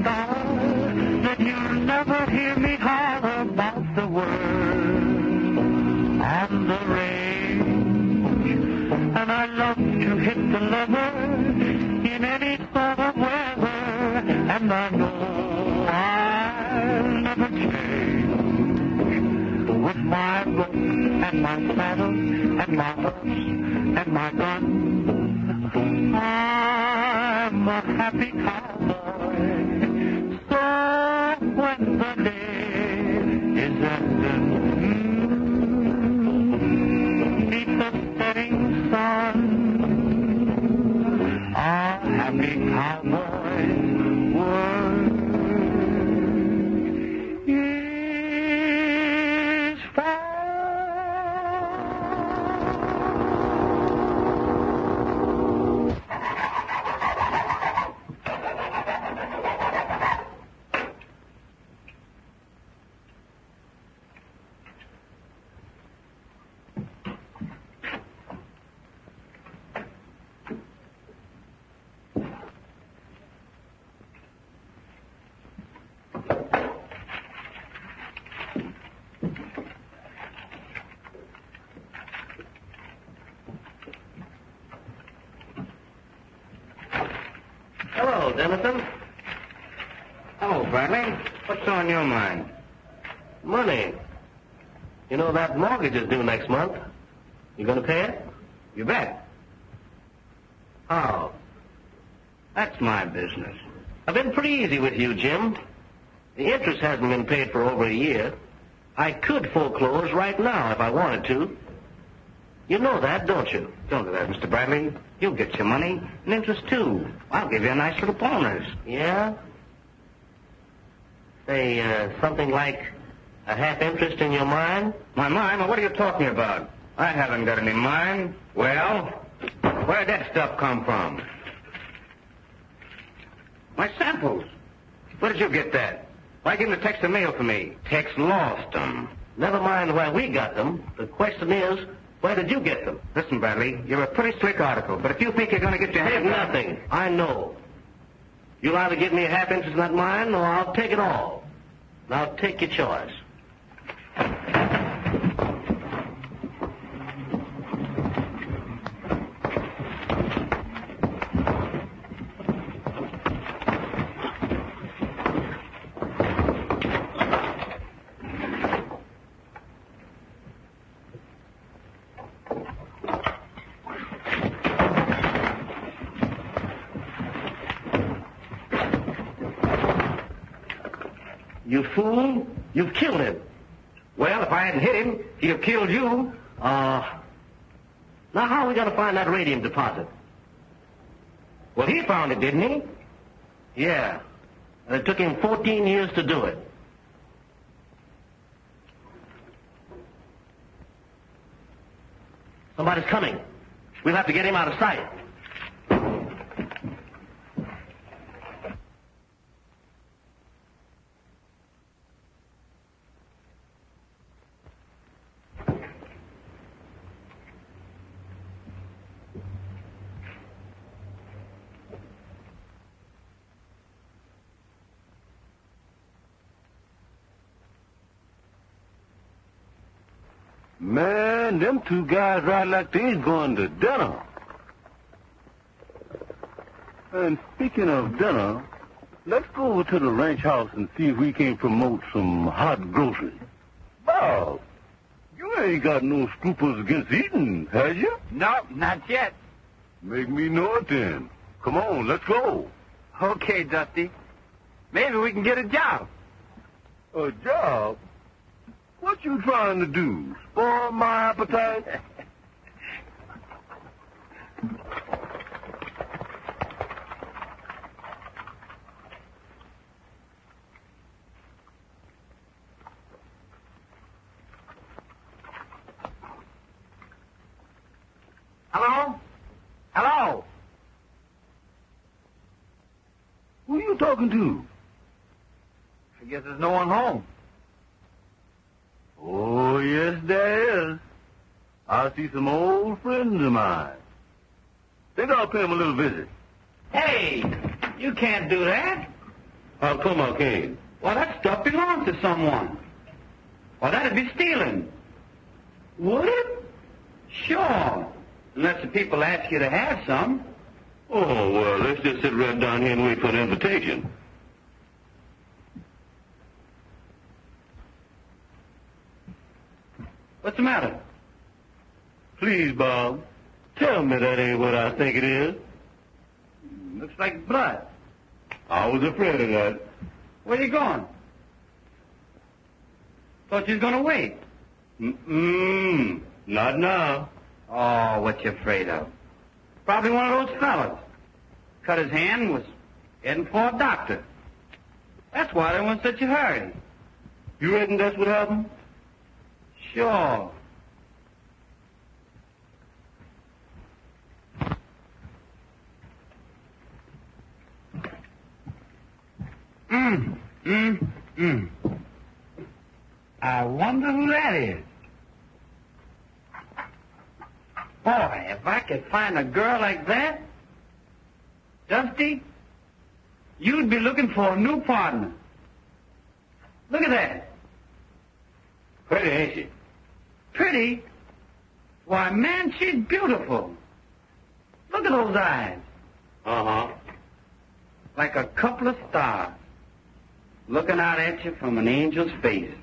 $1,000 that you'll never hear me holler about the world on the range. And I love to hit the lever in any sort of weather, and I know I'll never change. With my book and my saddle and my horse and my gun, I'm a happy cowboy. So when the day is ending, beneath the setting sun, a happy cowboy's world is found. Hello, Denison. Hello, Bradley. What's on your mind? Money. You know that mortgage is due next month. You gonna pay it? You bet. How? That's my business. I've been pretty easy with you, Jim. The interest hasn't been paid for over a year. I could foreclose right now if I wanted to. You know that, don't you? Don't do that, Mr. Bradley. You'll get your money and interest, too. I'll give you a nice little bonus. Yeah? Say, something like a half interest in your mine? My mine? Well, what are you talking about? I haven't got any mine. Well, where'd that stuff come from? My samples. Where did you get that? Why didn't the Tex the mail for me? Tex lost them. Never mind where we got them. The question is, where did you get them? Listen, Bradley, you're a pretty slick article, but if you think you're going to get your head... Nothing. I know. You'll either give me a half interest in that mine, or I'll take it all. Now take your choice. You fool. You've killed him. Well, if I hadn't hit him, he'd have killed you. Now how are we going to find that radium deposit? Well, he found it, didn't he? Yeah. And it took him 14 years to do it. Somebody's coming. We'll have to get him out of sight. Man, them two guys ride like they ain't going to dinner. And speaking of dinner, let's go over to the ranch house and see if we can promote some hot groceries. Bob, you ain't got no scruples against eating, have you? No, not yet. Make me know it then. Come on, let's go. Okay, Dusty. Maybe we can get a job. A job? What you trying to do? Spoil my appetite? Hello? Hello? Who you talking to? I guess there's no one home. Oh, yes, there is. I see some old friends of mine. Think I'll pay them a little visit. Hey, you can't do that. How come I can't? Well, that stuff belongs to someone. Well, that'd be stealing. Would it? Sure. Unless the people ask you to have some. Oh, well, let's just sit right down here and wait for an invitation. What's the matter? Please, Bob, tell me that ain't what I think it is. Looks like blood. I was afraid of that. Where you going? Thought you was gonna wait. Not now. Oh, what you afraid of? Probably one of those fellas. Cut his hand and was heading for a doctor. That's why they were in such a hurry. You reckon that's what happened? Sure. I wonder who that is. Boy, if I could find a girl like that, Dusty, you'd be looking for a new partner. Look at that. Pretty, ain't she? Pretty? Why, man, she's beautiful. Look at those eyes. Uh-huh. Like a couple of stars looking out at you from an angel's face.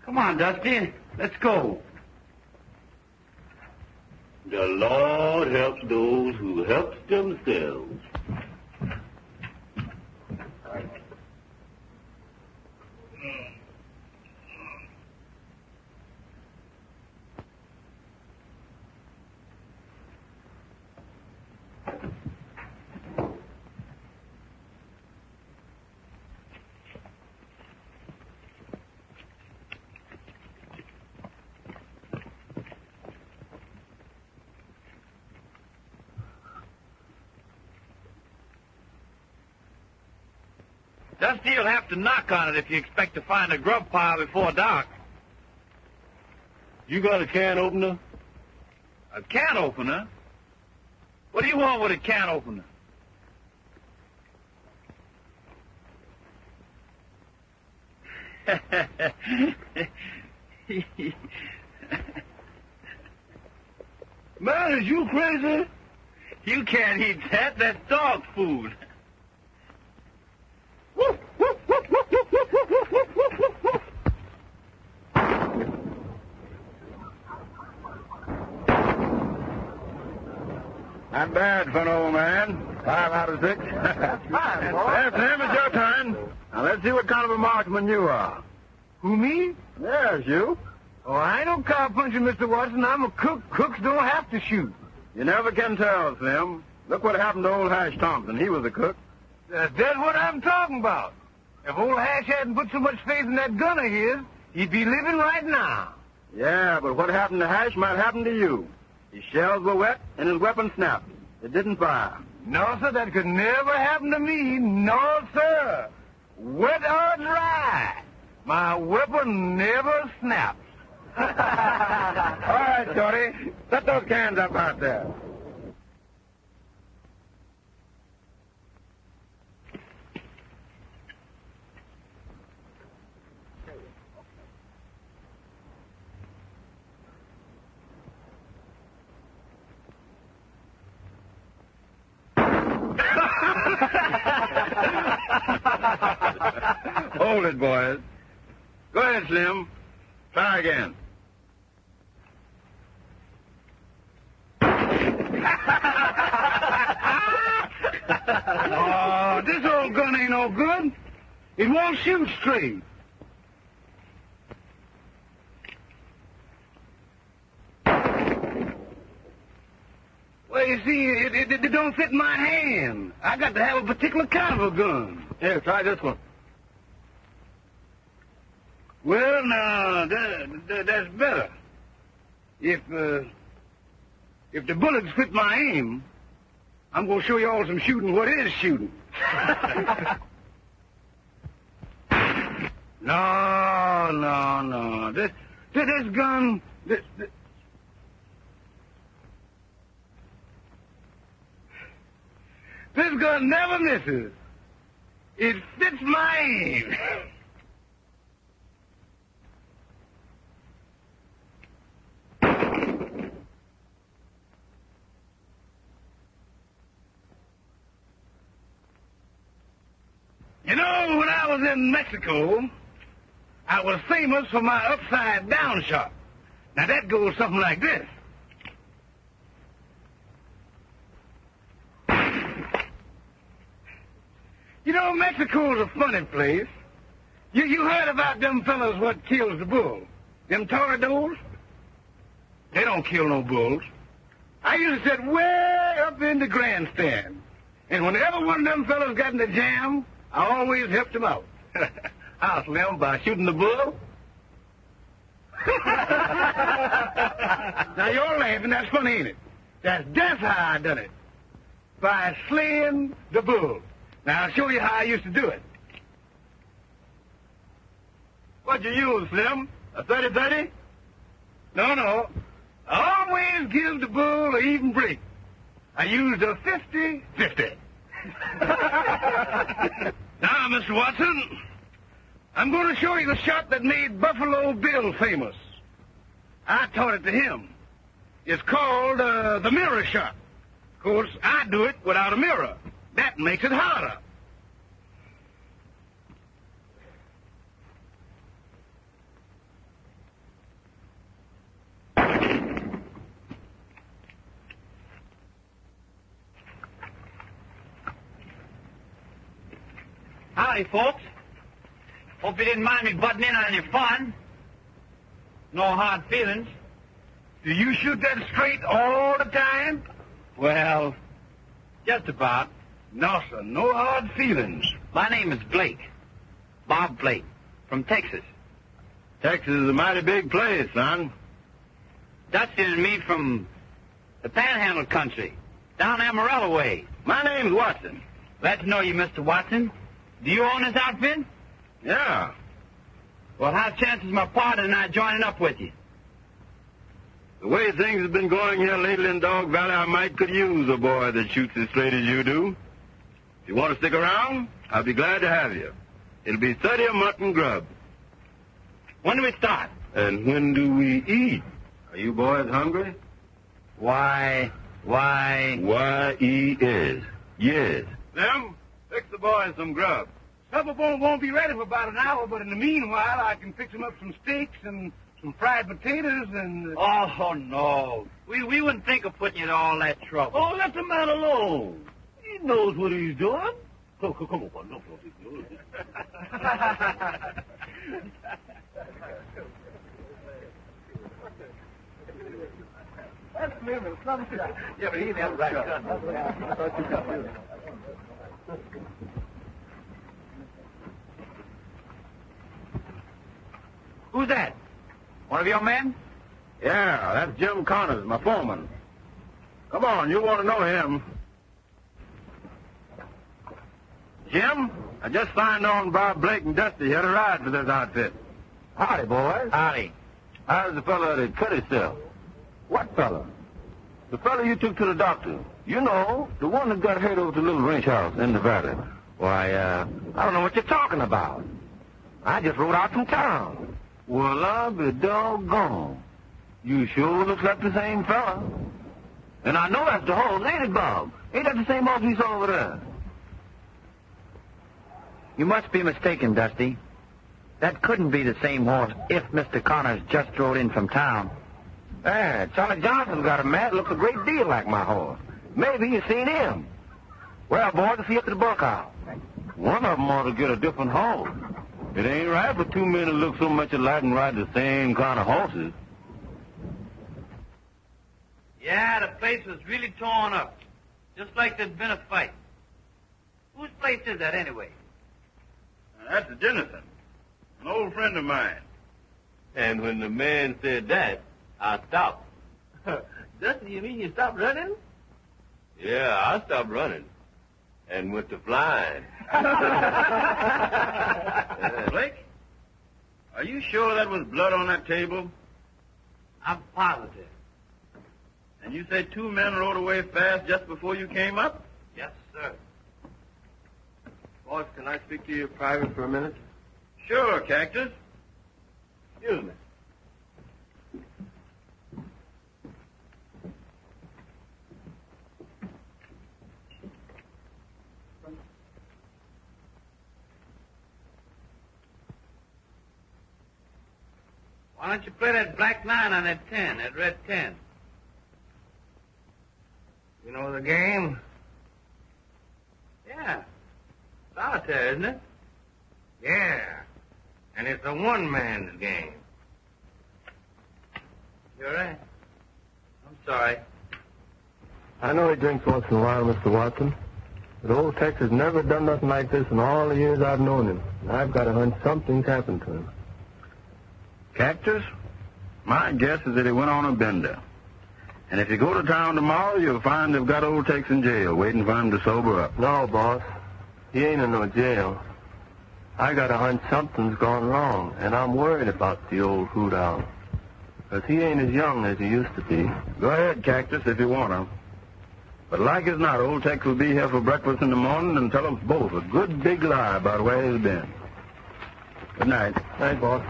Come on, Dusty, let's go. The Lord helps those who help themselves. Dusty, you'll have to knock on it if you expect to find a grub pile before dark. You got a can opener? A can opener? What do you want with a can opener? Man, is you crazy? You can't eat that. That's dog food. Not bad for an old man. 5 out of 6. That's fine, boy. Well, Slim, it's your turn. Now, let's see what kind of a marksman you are. Who, me? Yes, you. Oh, I ain't no cowpuncher, Mr. Watson. I'm a cook. Cooks don't have to shoot. You never can tell, Slim. Look what happened to old Hash Thompson. He was a cook. That's what I'm talking about. If old Hash hadn't put so much faith in that gun of his, he'd be living right now. Yeah, but what happened to Hash might happen to you. His shells were wet and his weapon snapped. It didn't fire. No, sir, that could never happen to me. No, sir. Wet or dry, my weapon never snaps. All right, Shorty. Set those cans up out there. Hold it, boys. Go ahead, Slim. Try again. Oh, this old gun ain't no good. It won't shoot straight. Well, you see, it don't fit my hand. I got to have a particular kind of a gun. Here, try this one. Well, now, that's better. If the bullets fit my aim, I'm going to show you all some shooting what is shooting. No. This gun... This gun never misses. It fits my aim. You know, when I was in Mexico, I was famous for my upside-down shot. Now, that goes something like this. You know, Mexico's a funny place. You heard about them fellas what kills the bull. Them toreadors? They don't kill no bulls. I used to sit way up in the grandstand. And whenever one of them fellas got in a jam, I always helped him out. How, Slim? By shooting the bull? Now, you're laughing. That's funny, ain't it? That's how I done it. By slaying the bull. Now, I'll show you how I used to do it. What'd you use, Slim? A 30-30? No. I always give the bull an even break. I used a 50-50. Now, Mr. Watson, I'm going to show you the shot that made Buffalo Bill famous. I taught it to him. It's called the mirror shot. Of course, I do it without a mirror. That makes it harder. Howdy, folks. Hope you didn't mind me butting in on your fun. No hard feelings. Do you shoot that straight all the time? Well, just about. No, sir. No hard feelings. My name is Blake. Bob Blake, from Texas. Texas is a mighty big place, son. Dusty and me from the Panhandle country, down Amarillo way. My name's Watson. Glad to know you, Mr. Watson. Do you own this outfit? Yeah. Well, how's chances my partner and I joining up with you? The way things have been going here lately in Dog Valley, I might could use a boy that shoots as straight as you do. If you want to stick around, I'll be glad to have you. It'll be 30 a mutton grub. When do we start? And when do we eat? Are you boys hungry? Y-E-S. Yes. Them, fix the boys some grub. Supper won't be ready for about an hour, but in the meanwhile, I can fix them up some steaks and some fried potatoes and... Oh, no. We wouldn't think of putting you to all that trouble. Oh, let the man alone. He knows what he's doing. Come on, look what he's doing. That's me, some shot. Yeah, but he never right done. Who's that? One of your men? Yeah, that's Jim Connors, my foreman. Come on, you want to know him. Jim, I just signed on Bob Blake and Dusty here to ride for this outfit. Howdy, boys. Howdy. How's the fellow that cut himself? What fellow? The fellow you took to the doctor. You know, the one that got hurt over the little ranch house in Nevada. Why, I don't know what you're talking about. I just rode out from town. Well, I'll be doggone. You sure looks like the same fella. And I know that's the horse, ain't it, Bob? Ain't that the same horse we saw over there? You must be mistaken, Dusty. That couldn't be the same horse if Mr. Connors just rode in from town. Yeah, Charlie Johnson's got a mare that looks a great deal like my horse. Maybe you've seen him. Well, boys, let's see up to the bunkhouse. One of them ought to get a different horse. It ain't right for two men to look so much alike and ride the same kind of horses. Yeah, the place was really torn up. Just like there'd been a fight. Whose place is that, anyway? That's the Jennison, an old friend of mine. And when the man said that, I stopped. Dusty, you mean you stopped running? Yeah, I stopped running and went to flying. Blake, are you sure that was blood on that table? I'm positive. And you said two men rode away fast just before you came up? Yes, sir. Boss, can I speak to you private for a minute? Sure, Cactus. Excuse me. Why don't you play that black 9 on that 10, that red 10? You know the game? Yeah. Solitaire, isn't it? Yeah. And it's a one-man's game. You're right. I'm sorry. I know he drinks once in a while, Mr. Watson. But old Tex has never done nothing like this in all the years I've known him. And I've got a hunch something's happened to him. Cactus, my guess is that he went on a bender. And if you go to town tomorrow, you'll find they've got old Tex in jail, waiting for him to sober up. No, boss. He ain't in no jail. I got a hunch something's gone wrong, and I'm worried about the old hoot owl. 'Cause he ain't as young as he used to be. Go ahead, Cactus, if you want to. But like as not, old Tex will be here for breakfast in the morning and tell us both a good big lie about where he's been. Good night. Night, boss.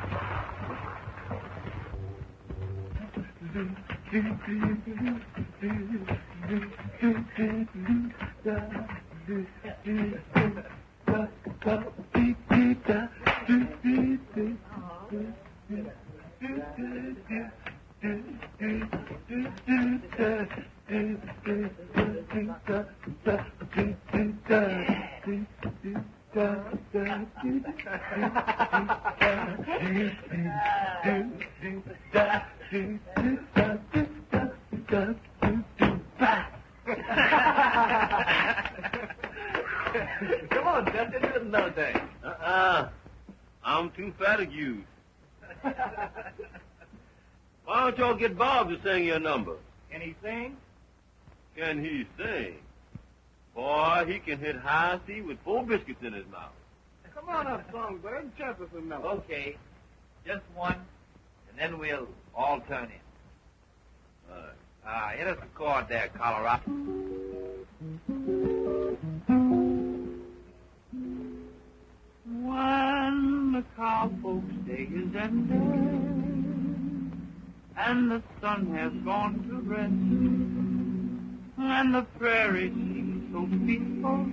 Come on, Dusty, do another thing. I'm too fat to use. Why don't y'all get Bob to sing your number? Can he sing? Can he sing? Boy, he can hit high C with 4 biscuits in his mouth. Come on up, Songbird, and chant us another. Okay. Just one, and then we'll all turn in. Hit us a chord there, Colorado. When the cowpoke's day is ended and the sun has gone to rest and the prairie seems so peaceful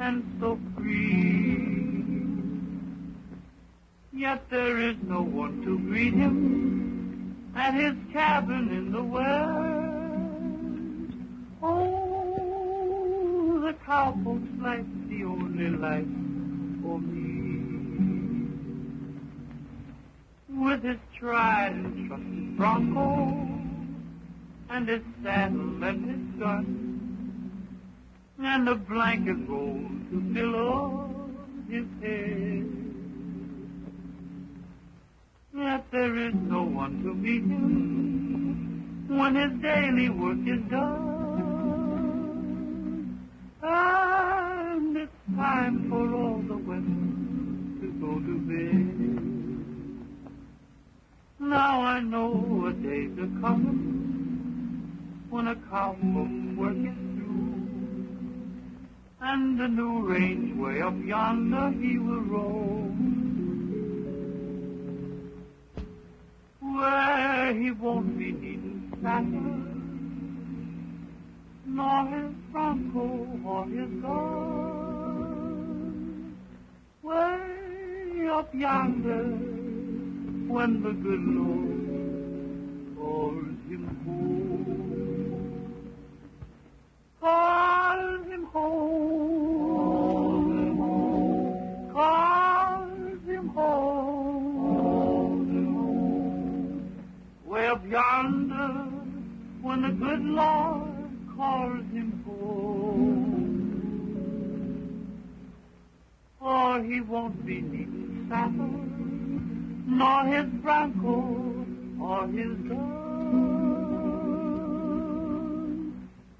and so free, yet there is no one to greet him at his cabin in the west. Oh, the cowpoke's life's the only life for me. With his tried and trusted bronco and his saddle and his gun and a blanket rolled to below his head, yet there is no one to meet him when his daily work is done, and it's time for all the women to go to bed. Now I know a day's a coming when a cowpoke's work is through, and the new range way up yonder he will roam, where he won't be needing saddle, nor his bronco or his gun, way up yonder when the good Lord calls him home. Calls him home. Calls him home. Way up yonder when the good Lord calls him home. For he won't be needing saddle, nor his bronco or his gun,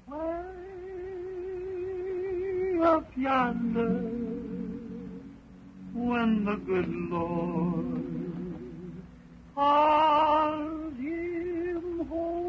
way up yonder when the good Lord calls him home.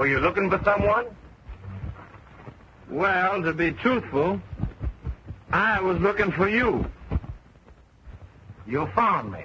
Were you looking for someone? Well, to be truthful, I was looking for you. You found me.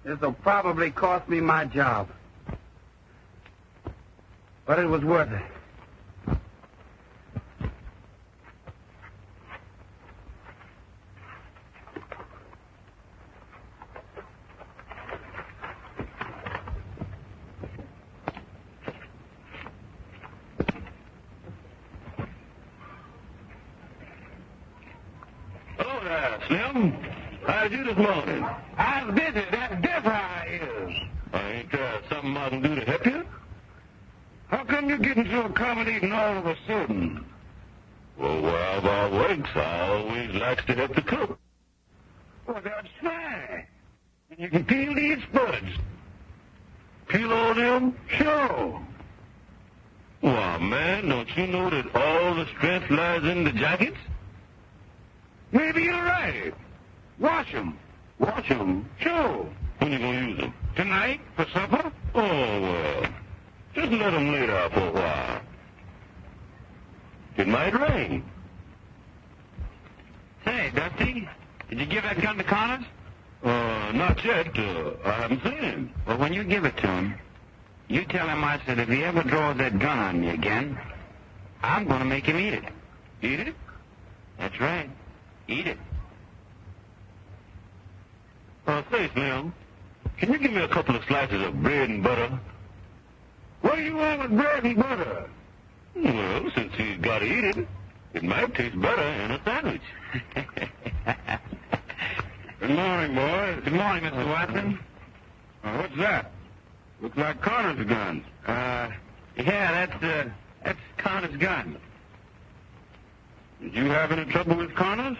This'll probably cost me my job. But it was worth it. Hello there, Slim. How's you this morning? I was busy. That's just how I is. Ain't there something I can do to help you? How come you're getting so accommodating all of a sudden? Well, wherever I works, I always likes to help the cook. Well, that's fine. And you can peel these spuds. Peel all them? Sure. Why, man, don't you know that all the strength lies in the jackets? Maybe you're right. Wash 'em. Wash 'em? Sure. When you gonna use 'em? Tonight for supper? Oh, well, just let 'em lay there for a while. It might rain. Say, Dusty, did you give that gun to Connors? Not yet. I haven't seen him. Well, when you give it to him, you tell him I said if he ever draws that gun on me again, I'm going to make him eat it. Eat it? That's right. Eat it. Say, Slim, can you give me a couple of slices of bread and butter? What do you want with bread and butter? Well, since he's got to eat it, it might taste better in a sandwich. Good morning, boys. Good morning, Mr. Watson. What's that? Looks like Connor's gun. Yeah, that's Connor's gun. Did you have any trouble with Connor's?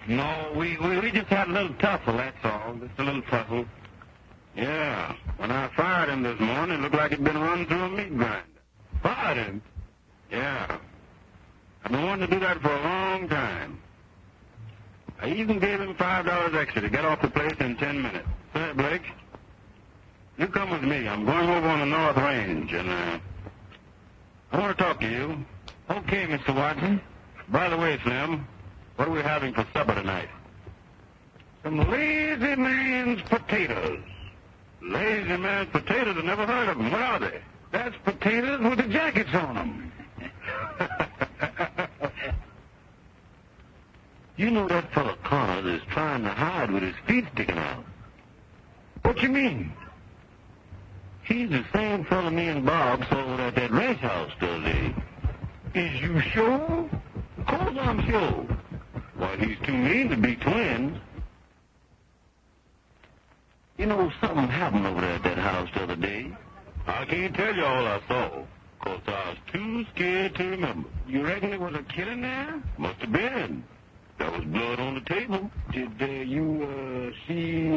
No, we just had a little tussle, that's all. Just a little tussle. Yeah. When I fired him this morning, it looked like he'd been run through a meat grinder. Fired him? Yeah. I've been wanting to do that for a long time. I even gave him $5 extra to get off the place in 10 minutes. Say, Blake, you come with me. I'm going over on the North Range, and I want to talk to you. Okay, Mr. Watson. By the way, Slim, what are we having for supper tonight? Some lazy man's potatoes. Lazy man's potatoes? I never heard of them. What are they? That's potatoes with the jackets on them. You know that fellow Connors is trying to hide with his feet sticking out. What you mean? He's the same fellow me and Bob saw at that ranch house the other day. Is you sure? Of course I'm sure. Why, he's too mean to be twins. You know, something happened over there at that house the other day. I can't tell you all I saw, 'cause I was too scared to remember. You reckon there was a killing there? Must have been. There was blood on the table. Did you see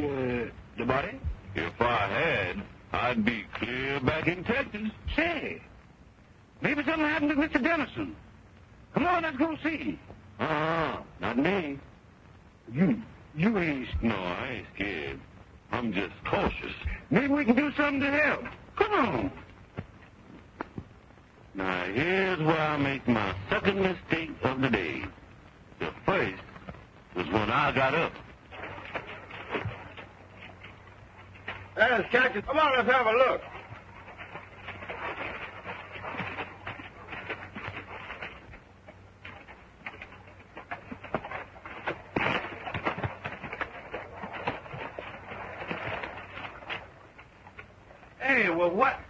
the body? If I had, I'd be clear back in Texas. Say, maybe something happened to Mr. Dennison. Come on, let's go see. Not me. You ain't... No, I ain't scared. I'm just cautious. Maybe we can do something to help. Come on. Now, here's where I make my second mistake of the day. The first was when I got up. There's Cactus. Come on, let's have a look. Hey, well, what?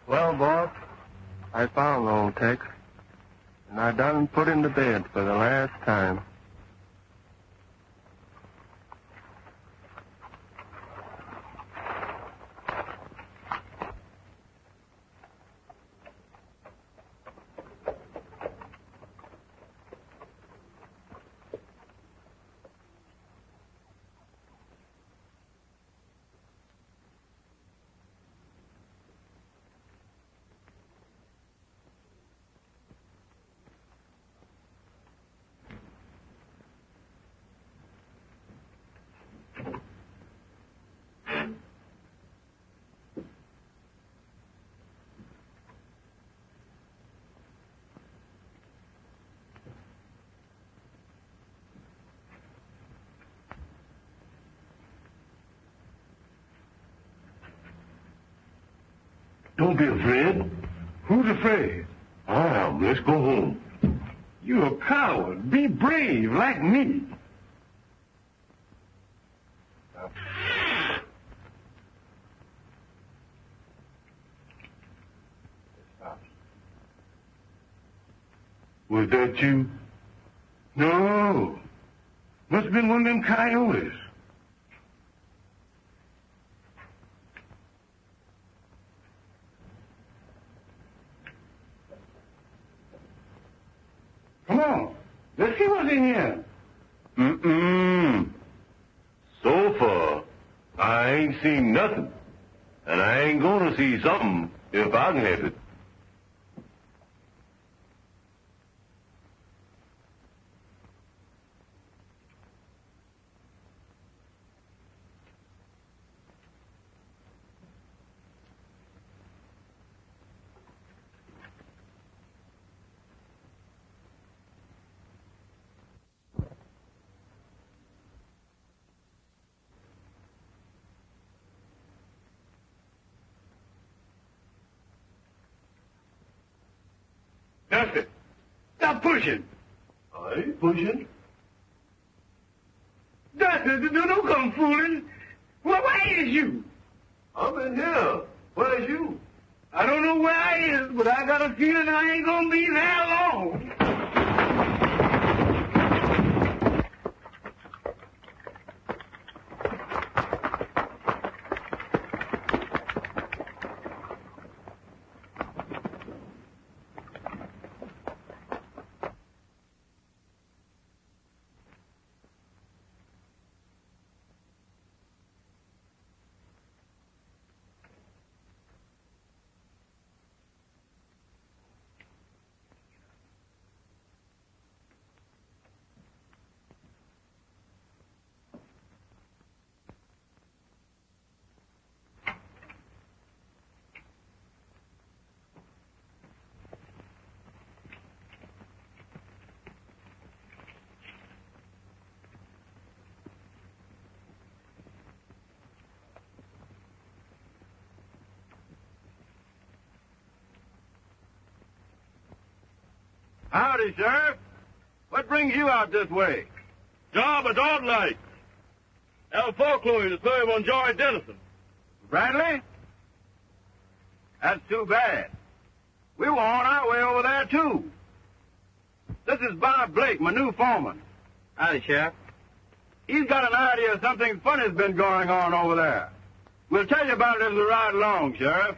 Well, boss, I found old Tex, and I done put him to bed for the last time. Don't be afraid. Who's afraid? I am. Let's go home. You're a coward. Be brave, like me. Was that you? No. Must have been one of them coyotes. Come on. Let's see what's in here. So far, I ain't seen nothing. And I ain't gonna see something if I can help it. Dusty, stop pushing. I ain't pushing. Dusty, don't come fooling. Well, where is you? I'm in here. Where's you? I don't know where I is, but I got a feeling I ain't gonna be there long. Howdy, Sheriff. What brings you out this way? Job of dog light. Have a foreclosure to serve on George Dennison. Bradley? That's too bad. We were on our way over there, too. This is Bob Blake, my new foreman. Howdy, Sheriff. He's got an idea something funny's been going on over there. We'll tell you about it as we ride along, Sheriff.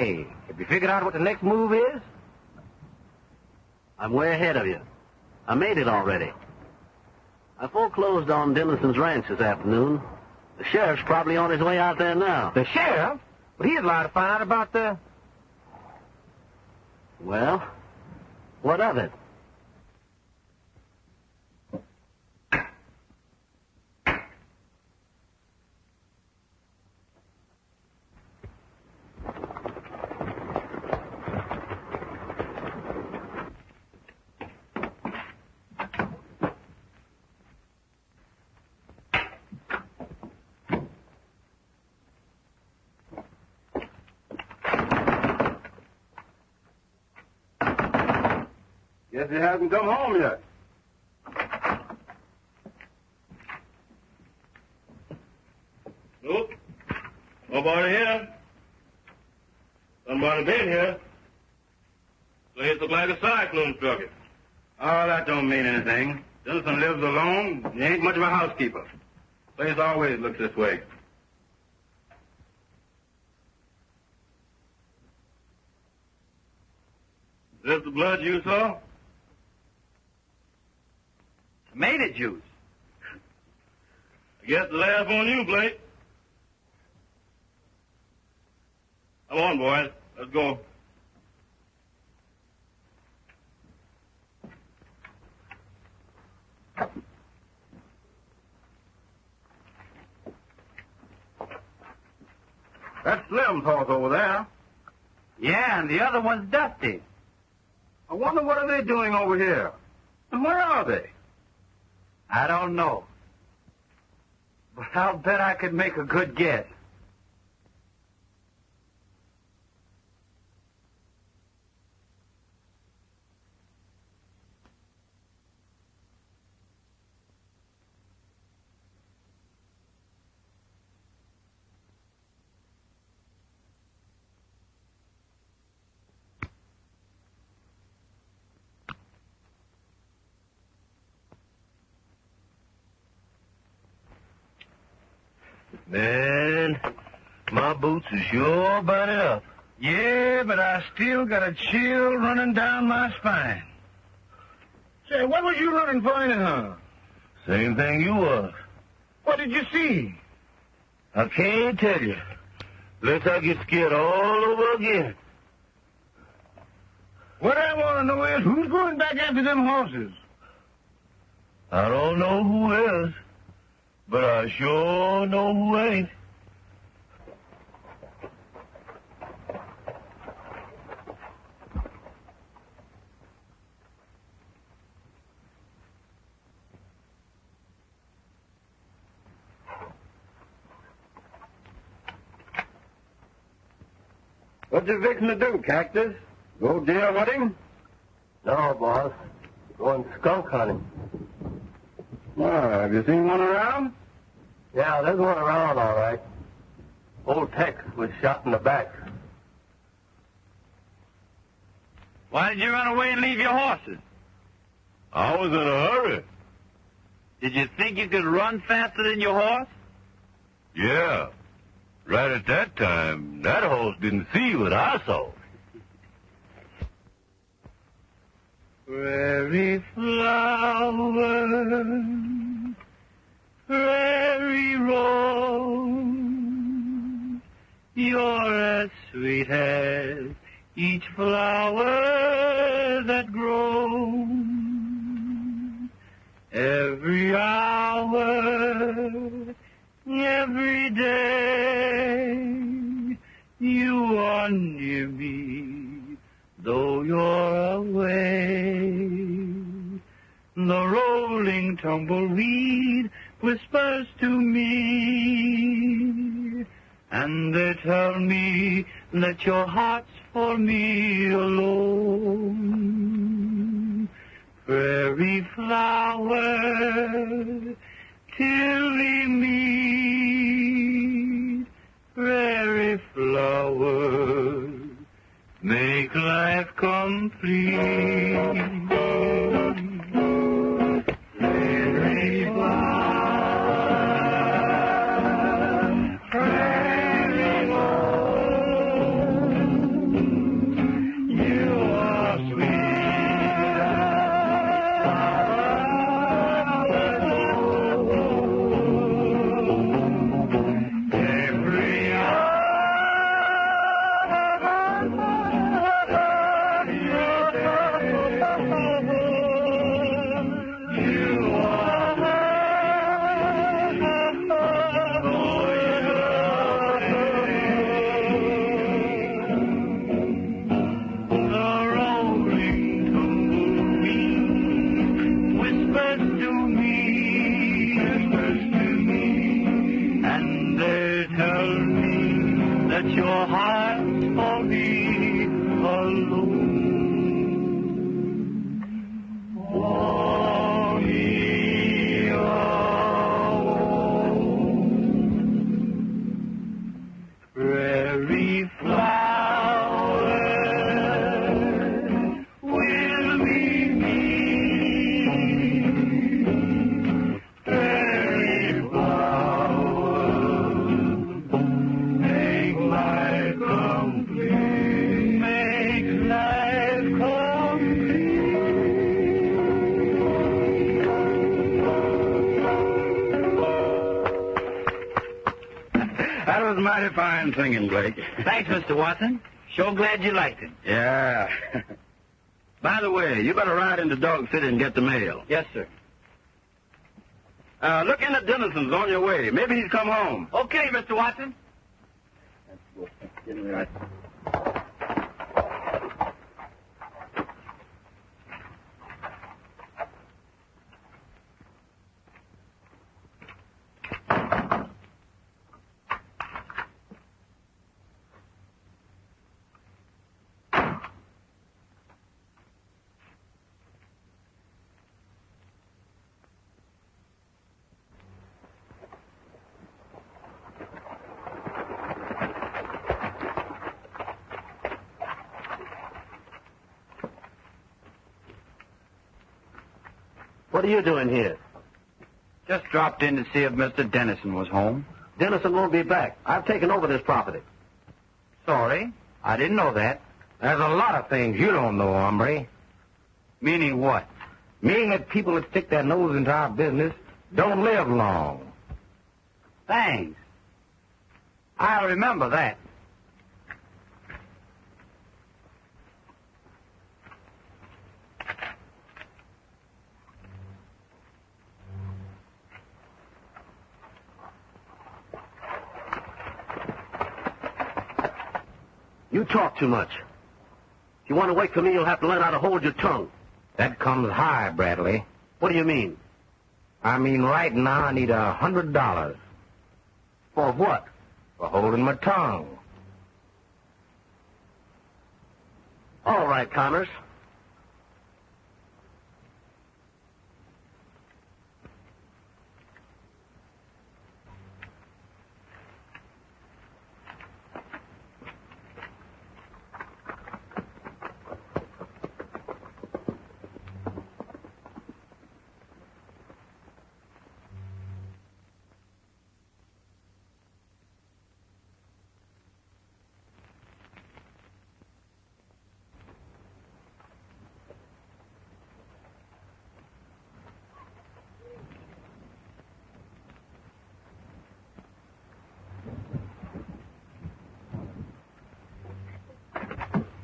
Say, have you figured out what the next move is? I'm way ahead of you. I made it already. I foreclosed on Dennison's ranch this afternoon. The sheriff's probably on his way out there now. The sheriff? But he'd lie to find out about the... Well, what of it? Guess he hasn't come home yet. Nope. Nobody here. Somebody been here. Place look like a cyclone struck it. Oh, that don't mean anything. Dennison lives alone. He ain't much of a housekeeper. Place always looks this way. Is this the blood you saw? Tomato juice. I guess the last on you, Blake. Come on, boys. Let's go. That's Slim's horse over there. Yeah, and the other one's Dusty. I wonder what are they doing over here? And where are they? I don't know. But I'll bet I could make a good guess. Man, my boots are sure burning up. Yeah, but I still got a chill running down my spine. Say, what was you running for anyhow? Same thing you was. What did you see? I can't tell you. Unless I get scared all over again. What I want to know is who's going back after them horses? I don't know who is, but I sure know who ain't. What you fixing to do, Cactus? Go deer hunting? No, boss. Going skunk hunting. Have you seen one around? Yeah, there's one around, all right. Old Tex was shot in the back. Why did you run away and leave your horses? I was in a hurry. Did you think you could run faster than your horse? Yeah. Right at that time, that horse didn't see what I saw. Prairie flower, prairie rose, you're as sweet as each flower that grows. Every hour, every day, you are near me, though you're away. The rolling tumbleweed whispers to me, and they tell me that your heart's for me alone. Prairie flower, till we meet, prairie flower, make life complete. Prairie flower, prairie flower, mighty fine singing, Blake. Thanks, Mr. Watson. Sure glad you liked it. Yeah. By the way, you better ride into Dog City and get the mail. Yes, sir. Look in at Dennison's on your way. Maybe he's come home. Okay, Mr. Watson. Right. What are you doing here? Just dropped in to see if Mr. Dennison was home. Dennison won't be back. I've taken over this property. Sorry, I didn't know that. There's a lot of things you don't know, hombre. Meaning what? Meaning that people that stick their nose into our business don't live long. Thanks. I'll remember that. You talk too much. If you want to wait for me, you'll have to learn how to hold your tongue. That comes high, Bradley. What do you mean? I mean, right now I need $100. For what? For holding my tongue. All right, Connors.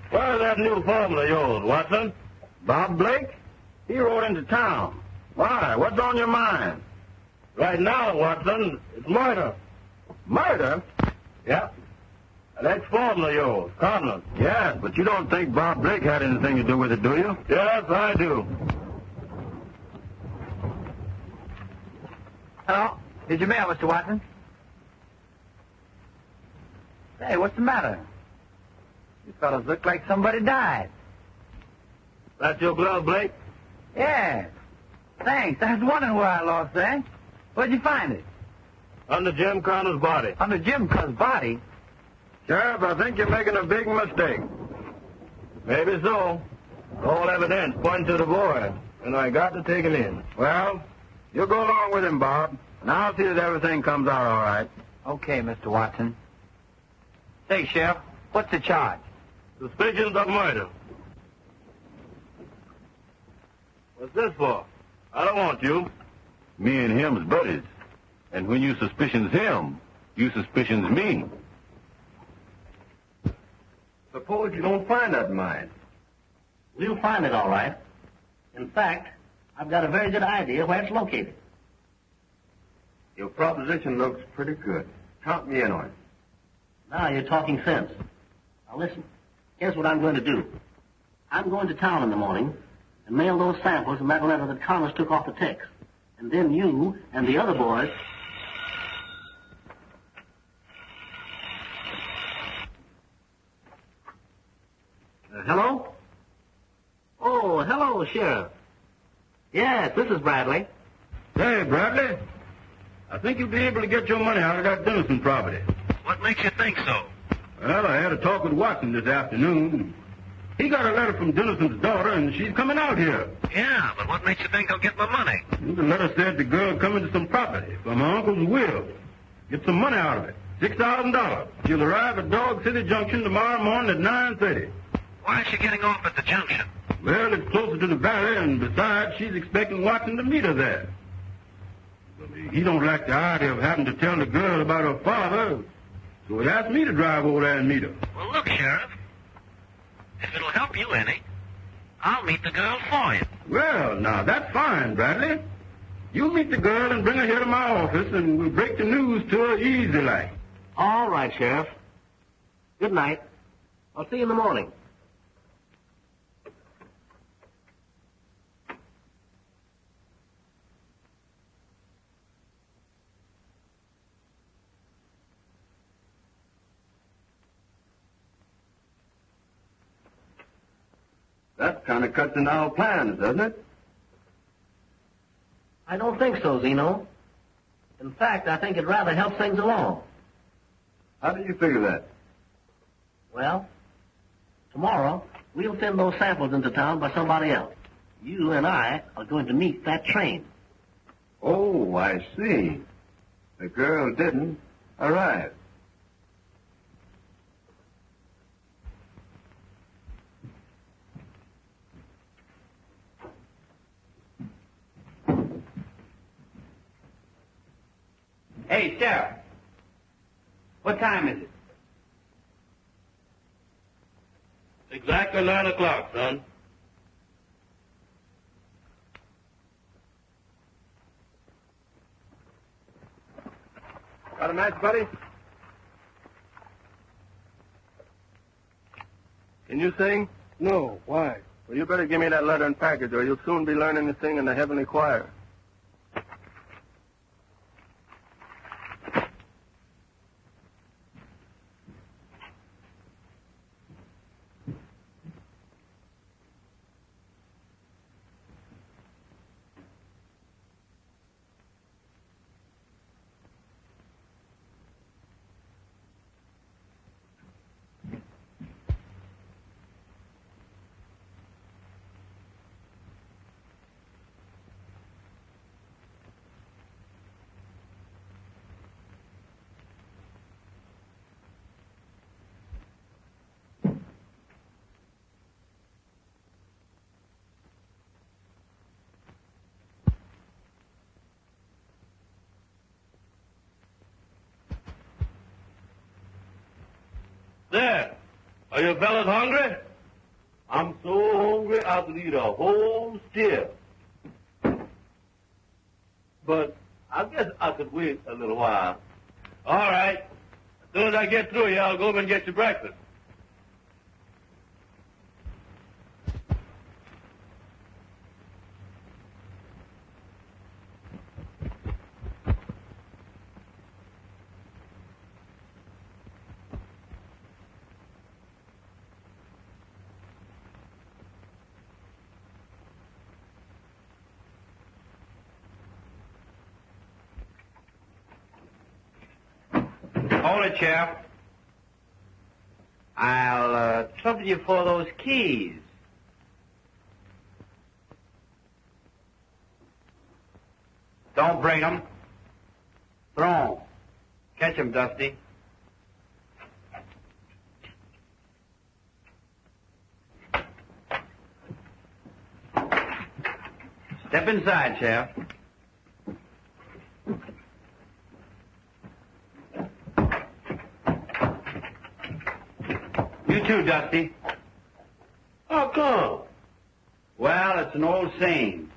Where's that new foreman of yours, Watson? Bob Blake? He rode into town. Why? What's on your mind? Right now, Watson, it's murder. Murder? Yeah. An ex-foreman of yours, Conlon. Yes, but you don't think Bob Blake had anything to do with it, do you? Yes, I do. Hello? Did you mail, Mr. Watson? Hey, what's the matter? You fellas look like somebody died. That's your glove, Blake? Yeah. Thanks. I was wondering where I lost that. Where'd you find it? Under Jim Connor's body. Under Jim Connor's body? Sheriff, I think you're making a big mistake. Maybe so. All evidence pointing to the boy, and I got to take him in. Well, you go along with him, Bob, and I'll see that everything comes out all right. Okay, Mr. Watson. Say, Sheriff, what's the charge? Suspicions of murder. What's this for? I don't want you. Me and him is buddies. And when you suspicions him, you suspicions me. Suppose you don't find that mine. We'll find it all right. In fact, I've got a very good idea where it's located. Your proposition looks pretty good. Count me in on it. Now you're talking sense. Now listen, here's what I'm going to do. I'm going to town in the morning and mail those samples in that letter that Connors took off the text. And then you and the other boys... Hello? Oh, hello, Sheriff. Yes, this is Bradley. Hey, Bradley. I think you'll be able to get your money out of that Dennison property. What makes you think so? Well, I had a talk with Watson this afternoon. He got a letter from Dennison's daughter, and she's coming out here. Yeah, but what makes you think I'll get my money? The letter said the girl come into some property from her uncle's will. Get some money out of it. $6,000. She'll arrive at Dog City Junction tomorrow morning at 9:30. Why is she getting off at the junction? Well, it's closer to the valley, and besides, she's expecting Watson to meet her there. He don't like the idea of having to tell the girl about her father. So he asked me to drive over there and meet her. Well, look, Sheriff. If it'll help you any, I'll meet the girl for you. Well, now, that's fine, Bradley. You meet the girl and bring her here to my office, and we'll break the news to her easy like. All right, Sheriff. Good night. I'll see you in the morning. That kind of cuts in our plans, doesn't it? I don't think so, Zeno. In fact, I think it rather helps things along. How do you figure that? Well, tomorrow, we'll send those samples into town by somebody else. You and I are going to meet that train. Oh, I see. The girl didn't arrive. Hey, Sheriff. What time is it? Exactly 9 o'clock, son. Got a match, buddy? Can you sing? No, why? Well, you better give me that letter and package, or you'll soon be learning to sing in the heavenly choir. There. Are you fellas hungry? I'm so hungry I could eat a whole steer. But I guess I could wait a little while. All right. As soon as I get through here, I'll go over and get you breakfast. Hold it, Sheriff. I'll trouble you for those keys. Don't break 'em. Throw 'em. Catch 'em, Dusty. Step inside, Sheriff. You too, Dusty. How come? Well, it's an old saying.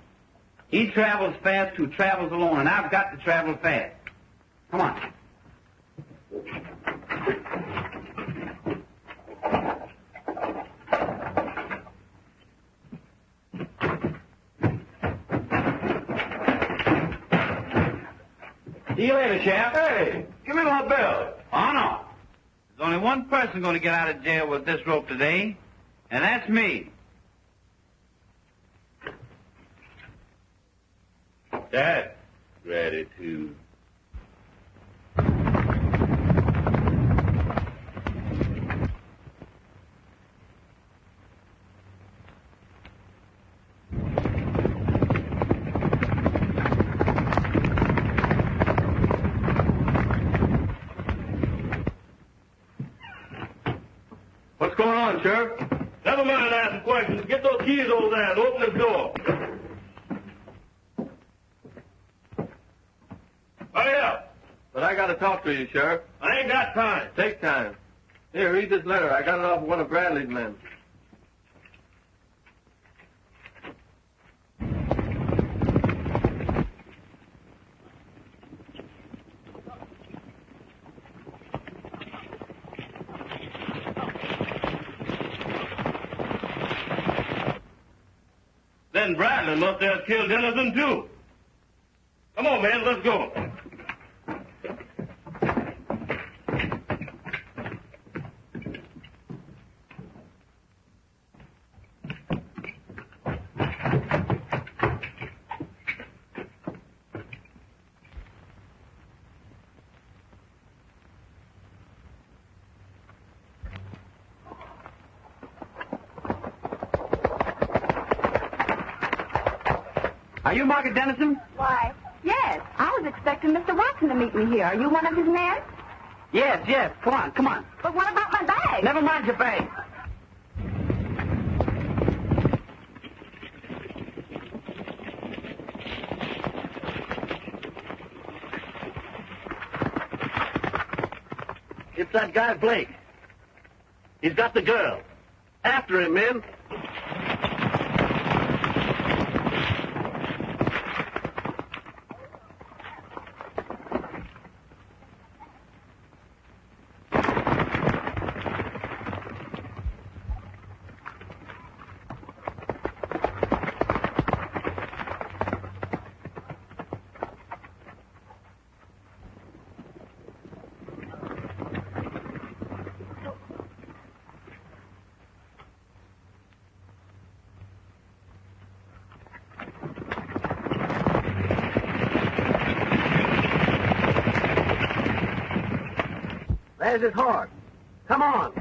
He travels fast who travels alone, and I've got to travel fast. Come on. See you later, Sheriff. Hey, give me my belt. Oh, no. There's only one person going to get out of jail with this rope today, and that's me. That's gratitude. What's going on, Sheriff? Never mind asking questions. Get those keys over there and open this door. Hurry up. But I got to talk to you, Sheriff. I ain't got time. Take time. Here, read this letter. I got it off one of Bradley's men. Then Bradley must have killed Dennison, too. Come on, man, let's go. Are you Margaret Dennison? Why, yes. I was expecting Mr. Watson to meet me here. Are you one of his men? Yes. Come on, come on. But what about my bag? Never mind your bag. It's that guy Blake. He's got the girl. After him, men. There's his horse. Come on.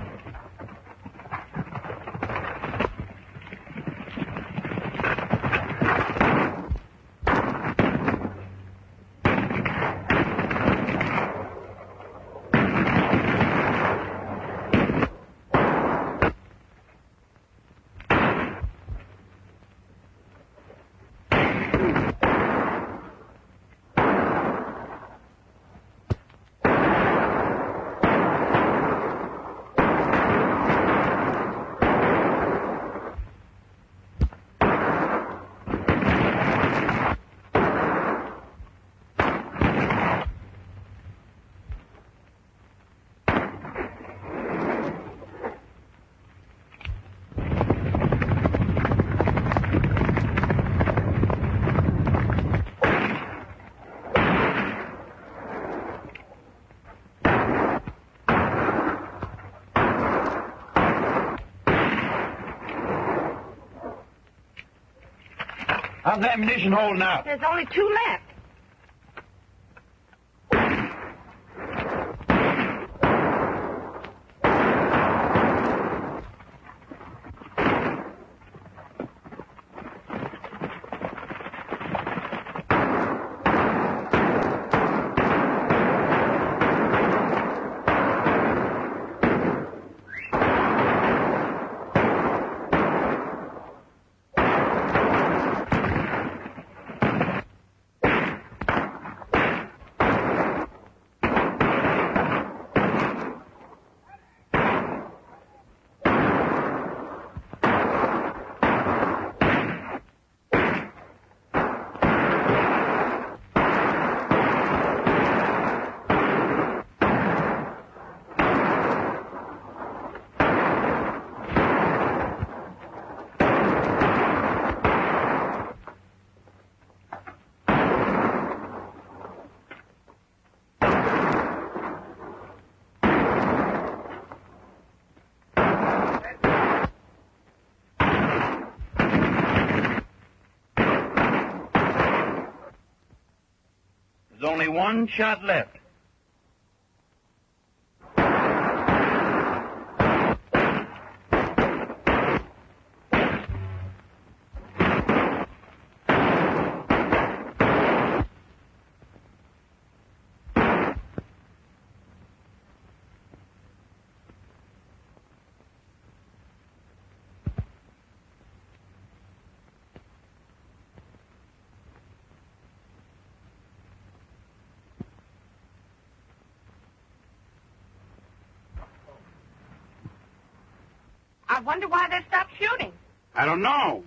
How's the ammunition holding out? There's only 2 left. There's only 1 shot left. I wonder why they stopped shooting. I don't know.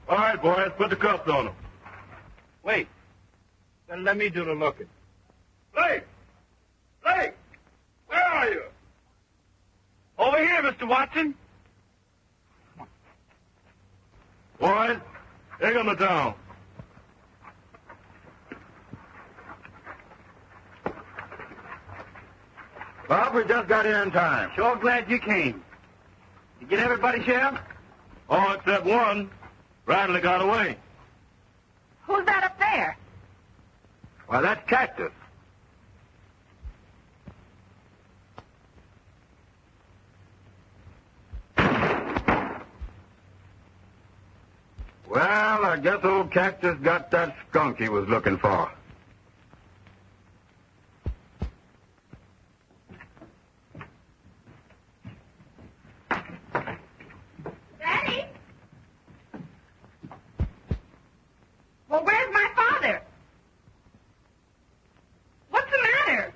All right, boys, put the cuffs on them. Wait. Then let me do the looking. Blake! Blake! Where are you? Over here, Mr. Watson. Boys, take them to town. Bob, we just got here in time. Sure glad you came. You get everybody, Sheriff? All except one. Bradley got away. Who's that up there? Why, that's Cactus. Well, I guess old Cactus got that skunk he was looking for. Daddy? Well, where's my father? What's the matter?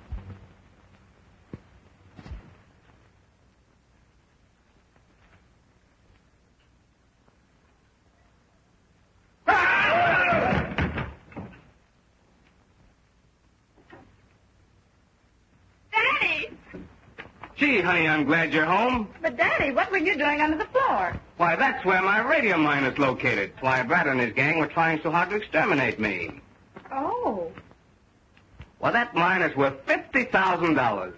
Daddy! Gee, honey, I'm glad you're home. But, Daddy, what were you doing under the floor? Why, that's where my radio mine is located. Why, Brad and his gang were trying so hard to exterminate me. Oh. Well, that mine is worth $50,000.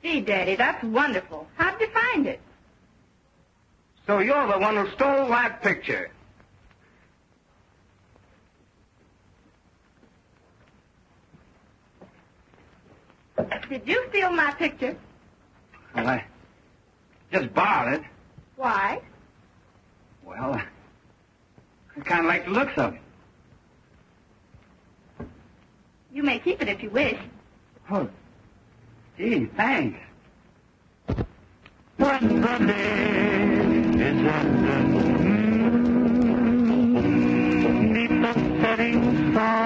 Gee, Daddy, that's wonderful. How'd you find it? So you're the one who stole that picture. Did you steal my picture? Well, I just borrowed it. Why? Well, I kind of like the looks of it. You may keep it if you wish. Oh, gee, thanks. When the day is ended, neath the setting sun,